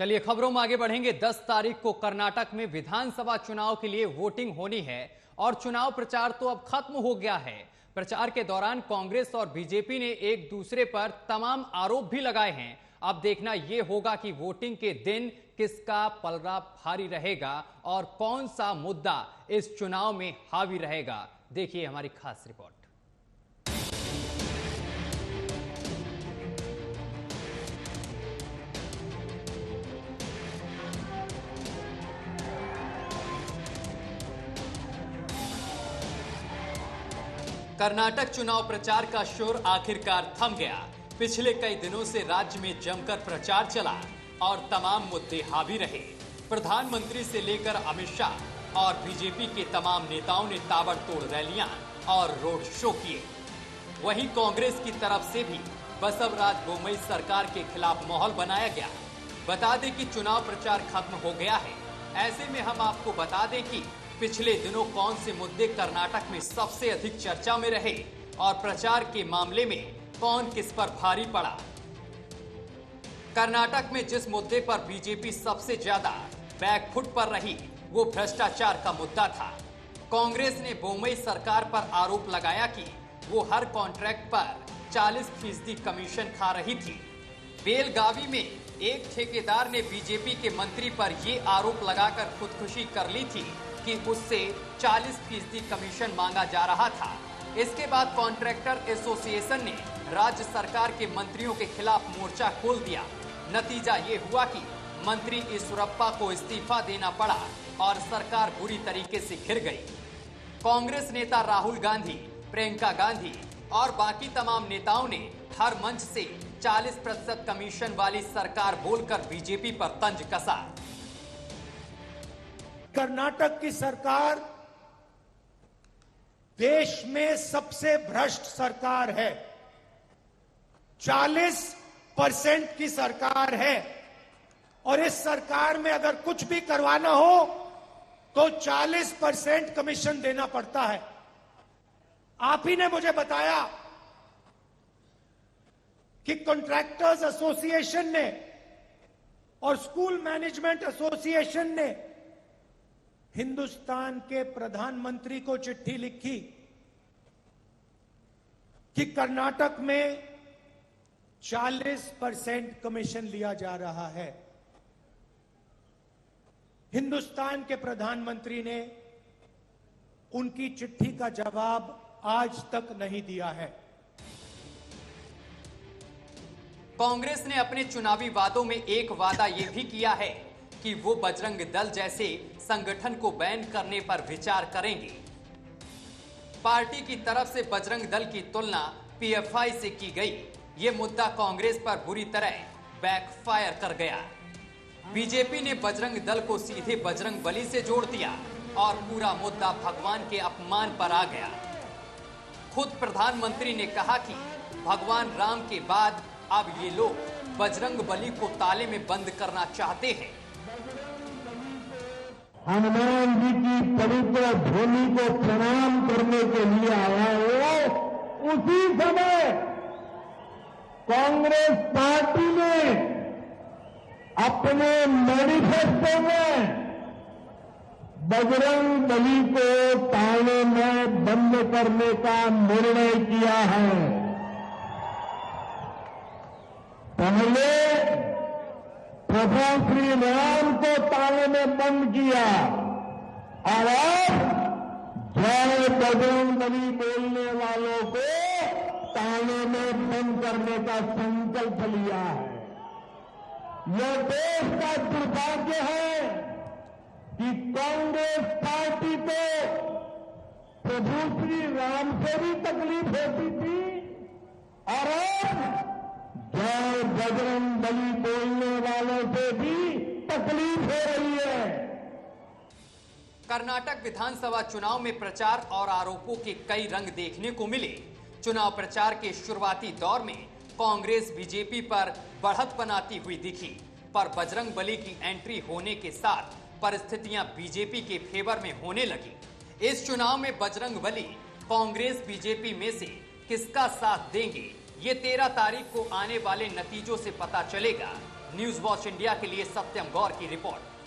चलिए खबरों में आगे बढ़ेंगे। 10 तारीख को कर्नाटक में विधानसभा चुनाव के लिए वोटिंग होनी है और चुनाव प्रचार तो अब खत्म हो गया है। प्रचार के दौरान कांग्रेस और बीजेपी ने एक दूसरे पर तमाम आरोप भी लगाए हैं। अब देखना यह होगा कि वोटिंग के दिन किसका पलड़ा भारी रहेगा और कौन सा मुद्दा इस चुनाव में हावी रहेगा। देखिए हमारी खास रिपोर्ट। कर्नाटक चुनाव प्रचार का शोर आखिरकार थम गया। पिछले कई दिनों से राज्य में जमकर प्रचार चला और तमाम मुद्दे हावी रहे। प्रधानमंत्री से लेकर अमित शाह और बीजेपी के तमाम नेताओं ने ताबड़तोड़ रैलियां और रोड शो किए। वहीं कांग्रेस की तरफ से भी बसवराज बोम्मई सरकार के खिलाफ माहौल बनाया गया। बता दें कि चुनाव प्रचार खत्म हो गया है। ऐसे में हम आपको बता दें कि पिछले दिनों कौन से मुद्दे कर्नाटक में सबसे अधिक चर्चा में रहे और प्रचार के मामले में कौन किस पर भारी पड़ा। कर्नाटक में जिस मुद्दे पर बीजेपी सबसे ज्यादा बैकफुट पर रही वो भ्रष्टाचार का मुद्दा था। कांग्रेस ने बोम्मई सरकार पर आरोप लगाया कि वो हर कॉन्ट्रैक्ट पर 40% कमीशन खा रही थी। बेलगावी में एक ठेकेदार ने बीजेपी के मंत्री पर यह आरोप लगाकर खुदकुशी कर ली थी कि उससे 40% कमीशन मांगा जा रहा था। इसके बाद कॉन्ट्रैक्टर एसोसिएशन ने राज्य सरकार के मंत्रियों के खिलाफ मोर्चा खोल दिया। नतीजा ये हुआ कि मंत्री ईश्वरप्पा को इस्तीफा देना पड़ा और सरकार बुरी तरीके से घिर गई। कांग्रेस नेता राहुल गांधी, प्रियंका गांधी और बाकी तमाम नेताओं ने हर मंच से 40% कमीशन वाली सरकार बोलकर बीजेपी पर तंज कसा। कर्नाटक की सरकार देश में सबसे भ्रष्ट सरकार है। 40% की सरकार है और इस सरकार में अगर कुछ भी करवाना हो तो 40% कमीशन देना पड़ता है। आप ही ने मुझे बताया कि कॉन्ट्रैक्टर्स एसोसिएशन ने और स्कूल मैनेजमेंट एसोसिएशन ने हिंदुस्तान के प्रधानमंत्री को चिट्ठी लिखी कि कर्नाटक में 40% कमीशन लिया जा रहा है। हिंदुस्तान के प्रधानमंत्री ने उनकी चिट्ठी का जवाब आज तक नहीं दिया है। कांग्रेस ने अपने चुनावी वादों में एक वादा यह भी किया है कि वो बजरंग दल जैसे संगठन को बैन करने पर विचार करेंगे। पार्टी की तरफ से बजरंग दल की तुलना पीएफआई से की गई। ये मुद्दा कांग्रेस पर बुरी तरह बैकफायर कर गया। बीजेपी ने बजरंग दल को सीधे बजरंग बली से जोड़ दिया और पूरा मुद्दा भगवान के अपमान पर आ गया। खुद प्रधानमंत्री ने कहा कि भगवान राम के बाद अब ये लोग बजरंग बली को ताले में बंद करना चाहते हैं। हनुमान जी की पवित्र भूमि को प्रणाम करने के लिए आया हो, उसी समय कांग्रेस पार्टी ने अपने मैनिफेस्टो में बजरंग बली को ताले में बंद करने का निर्णय किया है। पहले प्रभु श्री राम को ताले में बंद किया और अब जय बजरंग बली बोलने वालों को ताले में बंद करने का संकल्प लिया है। यह देश का दुर्भाग्य है कि कांग्रेस पार्टी को प्रभु श्री राम से भी तकलीफ होती थी और अब जय बजरंग बली बोलने वालों से भी तकलीफ हो रही है। कर्नाटक विधानसभा चुनाव में प्रचार और आरोपों के कई रंग देखने को मिले। चुनाव प्रचार के शुरुआती दौर में कांग्रेस बीजेपी पर बढ़त बनाती हुई दिखी, पर बजरंग बली की एंट्री होने के साथ परिस्थितियां बीजेपी के फेवर में होने लगी। इस चुनाव में बजरंग बली कांग्रेस बीजेपी में से किसका साथ देंगे, ये 13 तारीख को आने वाले नतीजों से पता चलेगा। न्यूज वॉच इंडिया के लिए सत्यम गौर की रिपोर्ट।